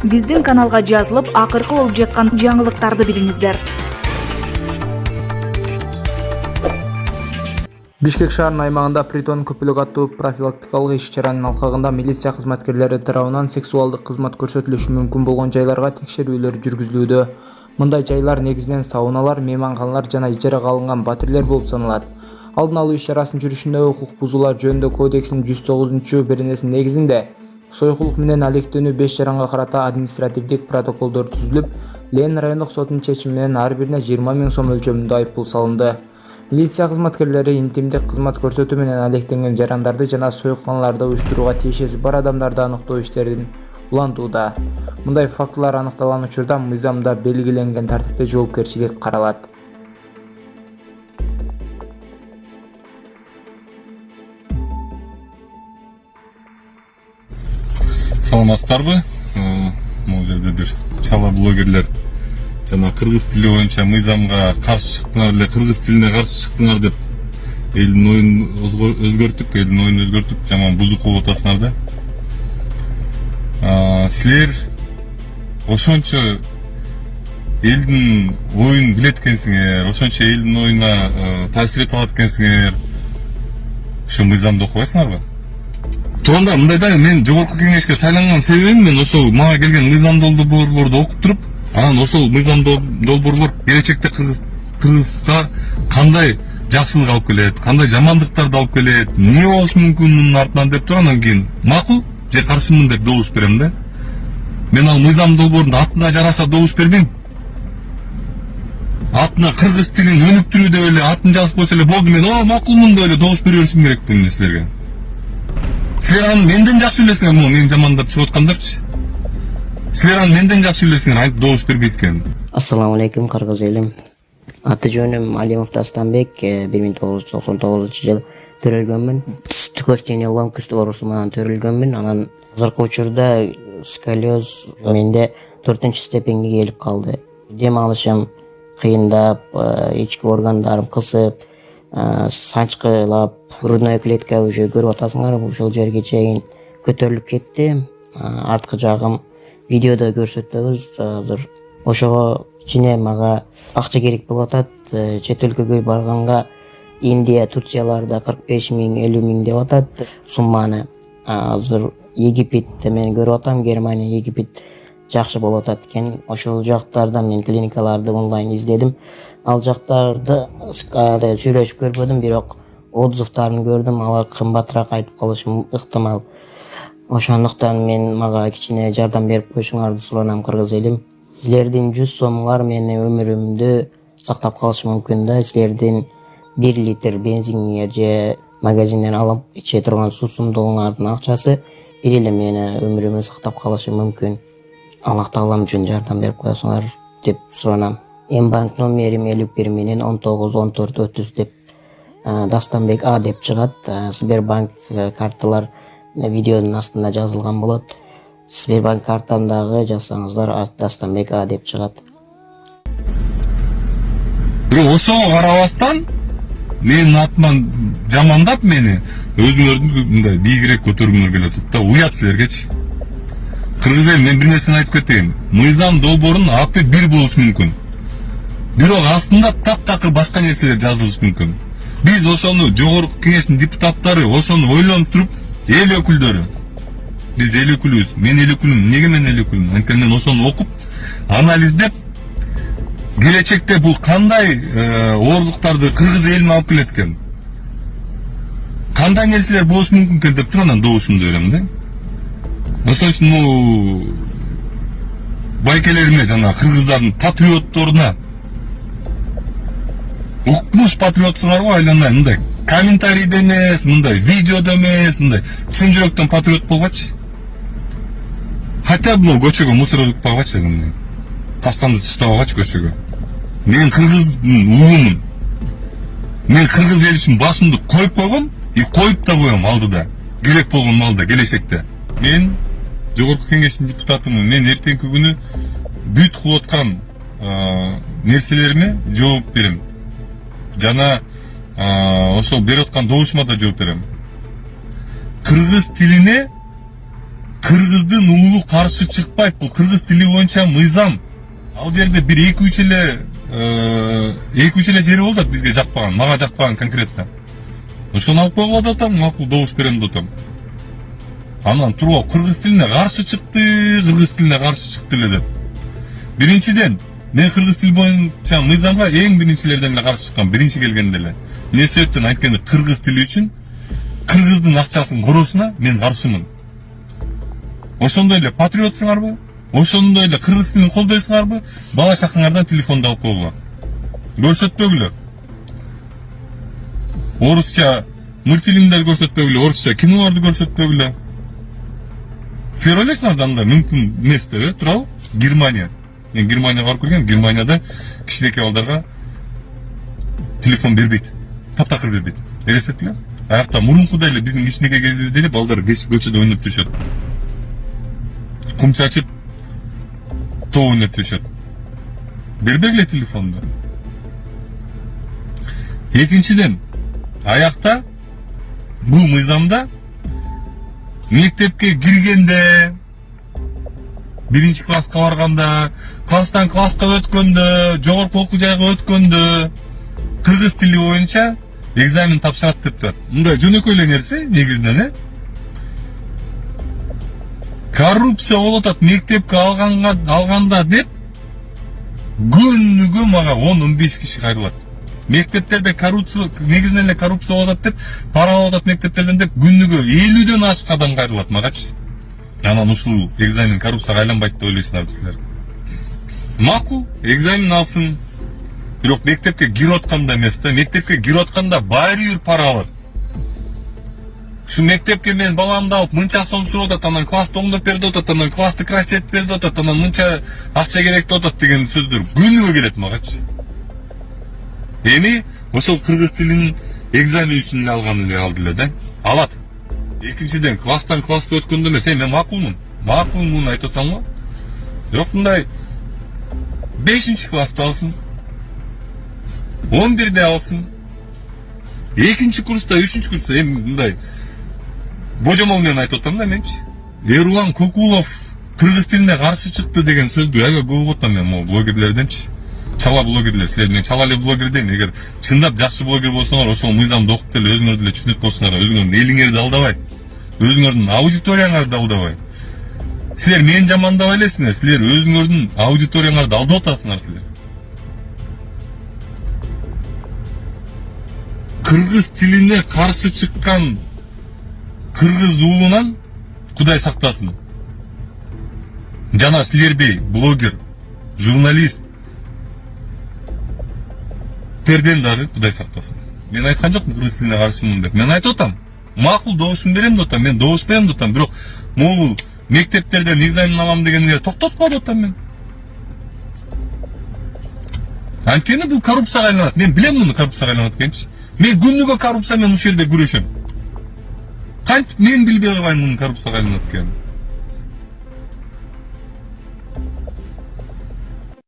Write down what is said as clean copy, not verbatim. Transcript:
Биздин каналга жазылып, акыркы болуп жаткан жаңылыктарды билиңиздер. Бишкек шаарынын аймагында притон көпөлүк аттуу профилактикалык иш-чаранын алкагында милиция кызматкерлери тарабынан сексуалдык кызмат көрсөтүлүшү мүмкүн болгон жайларга текшерүүлөр жүргүзүлүүдө. Мындай жайлар негизинен сауналар, мейманканалар жана ижарага алынган батирлер болуп саналат. Алдын алуу иш-чарасынын жүрүшүндө укук бузуулар жөнүндө кодексинин 109-беренесинин негизинде сойкулук менен алектенүү 5 жаранга карата административдик протоколдор түзүлүп, Лен райондук сотунун чечими менен ар бирине 20 000 сом өлчөмүндө айыппул салынды. Милиция кызматкерлери интимдик кызмат көрсөтүү менен алектенген жарандарды жана сойкулканаларды уюштурууга тиешеси бар адамдарды аныктоо иштерин улантууда. Мындай фактылар аныкталган учурда мыйзамда белгиленген тартипте жоопкерчилик каралат. Саламатсыздарбы? Могул жерде бир чала блогерлер жана кыргыз тили боюнча мыйзамга каршы чыктыңар эле, кыргыз тилине каршы чыктыңар деп элдин оюн өзгөртүп, жаман бузук кылып атасыңар да. Силер ошончо элдин оюн билет экенсиңер, ошончо элдин оюна таасир эте алат экенсиңер. Ошо мыйзамды окубайсыңарбы? Туганда мындай да, мен жогорку кеңешке шайланган себебим мен ошол мага келген мыйзам долбоорлорду окуп туруп, анан ошол мыйзам долбоорлор келечекте кыргызга кандай жакшылык алып келет, кандай жамандыктарды алып келет, эмне болушу мүмкүн мунун артынан деп туруп, анан кийин макул же каршымын деп добуш берем да. Мен ал мыйзам долбоорунун атына жараша добуш бербейм. Атына кыргыз тилин өнүктүрүү деп эле атын жазып койсо эле болду, мен макулмун деп эле добуш бере беришим керекпин силерге. Силер аны менден жакшы билесиңер, мени жамандап чыгып аткандарчы. Силер аны менден жакшы билесиңер, айтып добуш бербейт экен. Ассаламу алейкум, кыргыз элим. Аты жөнүм Алимов Дастанбек, 1999 жыл төрөлгөнмүн. Тükөстүнө ломкүст оорусу менен төрөлгөнмүн. Анан азыркы учурда сколиоз менде 4-степенге келип калды. Дем алышым кыйындап, ички органдарым кысып, санчкылап, грудная клетка уже көрүп атасыңар, ушул жерге чейин көтөрүлүп кетти. Арткы жагым видеодо көрсөтөбүз. Азыр ошого ичине мага акча керек болуп атат. Чет өлкөгө барганга Индия, Турцияларда 45 000, 50 000 деп атат сумманы. Азыр Египетте мен көрүп атам, Германия, Египет жакшы болуп атат экен. Ошол жактардан мен клиникаларды онлайн издедим. Ал жактарды сүйлөшүп көрбөдүм, бирок отзывдарын көрдүм, алар кымбатыраак айтып калышы ыктымал. Ошондуктан мага кичине жардам берип коюшуңарды суранам, кыргыз элим. Силердин 100 сомуңар менин өмүрүмдү сактап калышы мүмкүн да. Силердин 1 литр бензиниңер же магазинден алып иче турган суусундугуңардын акчасы бир эле мени өмүрүмдү сактап калышы мүмкүн. Аллах таалам үчүн жардам берип коесуңар деп суранам. Банк номерим 51 менен 191430 деп Дастанбек А деп чыгат. Сбербанк карталар видеонун астында жазылган болот. Сбербанк картамдагы жазсаңыздар Дастанбек А деп чыгат. Бирок ошого карабастан менин атыман жамандап мени өзүңөрдү мындай бийигирээк көтөргүңөр келип атат да. Уят силергечи. Кыргыз эл, мен бир нерсени айтып кетейин. Мыйзам долбоорунун аты бир болушу мүмкүн. Бирок астында таптакыр башка нерселер жазылышы мүмкүн. Биз ошону жогорку кеңештин депутаттары ошону ойлонуп туруп, эл өкүлдөрү. Биз эл өкүлүбүз. Мен эл өкүлүм. Эмнеге мен эл өкүлүм? Анткени мен ошону окуп, анализдеп, келечекте бул кандай оорлуктарды кыргыз элине алып келет экен? Кандай нерселер болушу мүмкүн экен деп туруп анан добушумду берем да. Ошон үчүн байкелериме жана кыргыздардын патриотторуна укмуш патриотсуңарбы айланайын, мындай комментарийде эмес, мындай видеодо эмес, мындай чын жүрөктөн патриот болгочу. Хотя бы көчөгө мусор ырытпагачы, таштанды таштабагачы көчөгө. Мен кыргыз уумун. Мен кыргыз эл үчүн башымды коюп койгом, коюп да коем алдыда. Керек болгон маалда келечекте. Мен жогорку кеңештин депутатымын. Мен эртеңки күнү бүт кылып аткан нерселериме жооп берем. Жана ошол берип аткан добушума да жооп берем. Кыргыз тилине Кыргыздын уулу каршы чыкпайт. Бул кыргыз тили боюнча мыйзам. Ал жерде бир 2-3 эле жери болду бизге жакпаган, мага жакпаган конкретно. Ошону алып койгула деп атам, макул добуш берем деп атам. Анан туруп кыргыз тилине каршы чыкты эле деп. Биринчиден, мен кыргыз тил боюнча мыйзамга эң биринчилерден эле каршы чыккан, биринчи келгенде эле. Эмне себептен айтканда кыргыз тили үчүн кыргыздын акчасын короосуна мен каршымын. Ошондой эле патриотсуңарбы? Ошондой эле кыргыз тилин колдойсуңарбы? Бала чакаңардан телефонду алып койгула. Көрсөтпөгүлө. Орусча мультфильмдер көрсөтпөгүлө, орусча кинолорду көрсөтпөгүлө. Силер ойлойсуңар да андай мүмкүн эмес деп, туурабы? Германия. Мен Германияга барып келгем. Германияда кичинекей балдарга телефон бербейт. Таптакыр бербейт. Элестеттиңби? Аякта мурункудай эле биздин кичинекей кезибизде эле балдар көчөдө ойноп жүрүшөт. Кум чачып, тоо ойноп жүрүшөт. Бербегиле телефонду. Экинчиден, аякта бул мыйзамда мектепке киргенде, биринчи класска барганда, класстан класска өткөндө, жогорку окуу жайга өткөндө кыргыз тили боюнча экзамен тапшырат дептир. Мындай жөнөкөй эле нерсе негизинен, коррупция болуп атат мектепке алганда деп күнүгө мага 10-15 киши кайрылат. Мектептерде коррупция негизинен эле коррупция болуп атат деп, пара алып атат мектептерден деп күнүгө 50ден ашык адам кайрылат магачы. Анан ушул экзамен коррупцияга айланбайт деп ойлойсуңарбы силер? Макул, экзамен алсын. Бирок мектепке кирип атканда эмес да, мектепке кирип атканда баары пара алат. Şu mektepke men balamды алып мынча сом сурап атат, анан класстı оңдоп берди деп атат, анан класстı красить этип берди деп атат, анан мынча акча керек деп атат деген сөздөр күнүгө келет магачы. Эми ошол кыргыз тилин экзамен үчүн эле алды эле да. Алат. Экинчиден класстан класска өткөндө эмес, мен макулмун. Макулмун айтып атам го. Бирок мындай 5-класста алсын. 11-де алсын. 2-курста, 3-курста эми мындай божомол менен айтып атам да менчи. Эрулан Кокулов кыргыз тилине каршы чыкты деген сөздү аябай көп угуп атам мен могу блогерлерденчи. Чала блогерлер, силер мен чала эле блогер дейм. Эгер чындап жакшы блогер болсоңор, ошол мыйзамды окуп деле өзүңөр деле түшүнөт болсоңор, өзүңөрдүн элиңерди алдабай, өзүңөрдүн аудиторияңарды алдабай. Силер мени жамандабай элесиңер, силер өзүңөрдүн аудиторияңарды алдап атасыңар силер. Кыргыз тилине каршы чыккан кыргыз уулунан Кудай сактасын. Жана силердей блогер, журналист терден дагы Кудай сактасын. Мен айткан жокмун кыргыз тилине каршымын деп. Мен айтып атам, макул добушун берем деп атам, мен добуш берем деп атам, бирок могул мектептерден экзамен алам дегенге токтоткула деп атам мен. Анткени бул коррупцияга айланат. Мен билем муну коррупцияга айланат экенчи. Мен күнүгө коррупция менен ушул жерде күрөшөм. Кантип мен билбей калайын мунун коррупцияга айланат экенин.